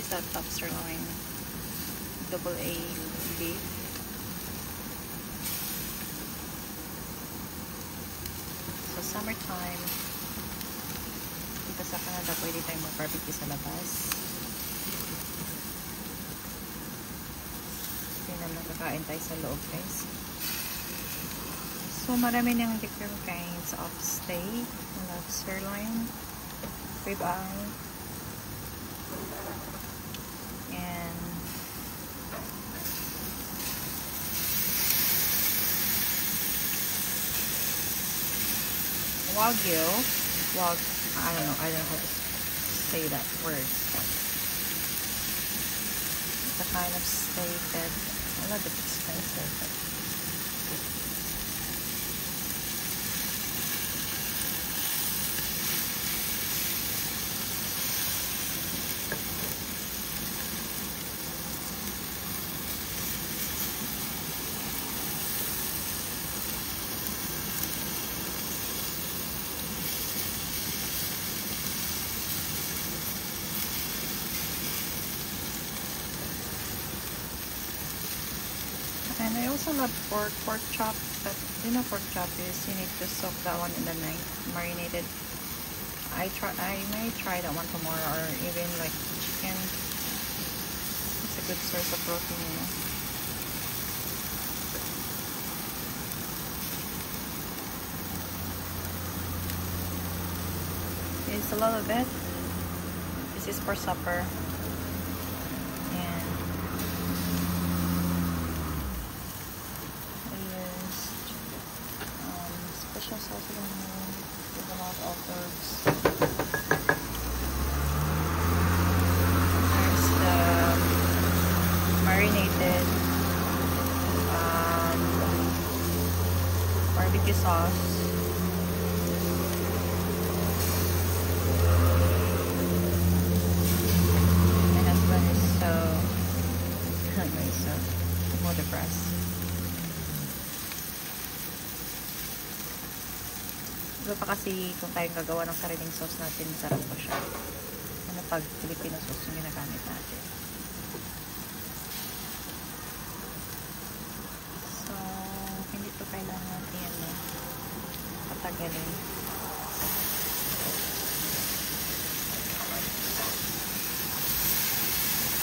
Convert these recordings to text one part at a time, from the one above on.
is a top sirloin double A beef. So summertime dito sa Canada, pwede tayong mag-barbecue sa labas. Hindi naman kakain tayo sa loob, guys. So marami ng different kinds of steak. We have sirloin, ribeye, and Wagyu. I don't know how to say that word. It's a kind of steak that a little bit expensive, but and I also love pork chop, but you know pork chop is you need to soak that one in the night, marinated. I may try that one tomorrow, or even like chicken. It's a good source of protein, you know. It's a lot of it. This is for supper. Special sauce with a lot of herbs. There's the marinated barbecue sauce. My husband is so more depressed. Iba pa kasi kung tayong gagawa ng sariling sauce natin, sarap pa siya. Ano pag Filipino sauce yung ginagamit natin. So, hindi to kailangan patagalin.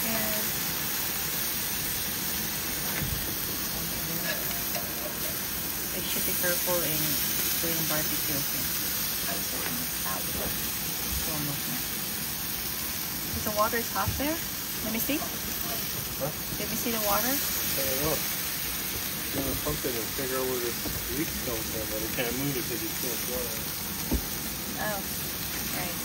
And I should be careful in doing barbecue. The water is hot there. Let me see. Huh? Let me see the water. I don't know. I'm gonna pump it and figure out where this leak comes from, but I can't move it because it's still flowing. Oh, right.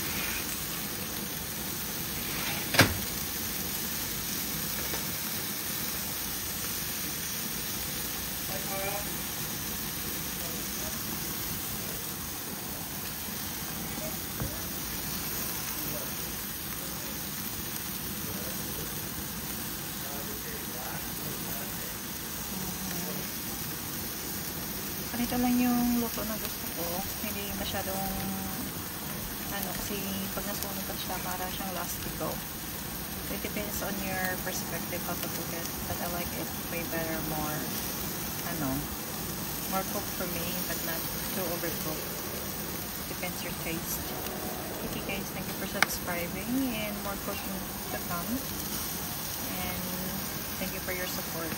Ito lang yung luto na gusto ko. Hindi masyadong kasi pag nasunog ka siya, para siyang lastigo. So it depends on your perspective how to cook it. But I like it way better, more cooked for me, but not too overcooked. Depends your taste. Okay guys, thank you for subscribing, and more cooking to come. And thank you for your support.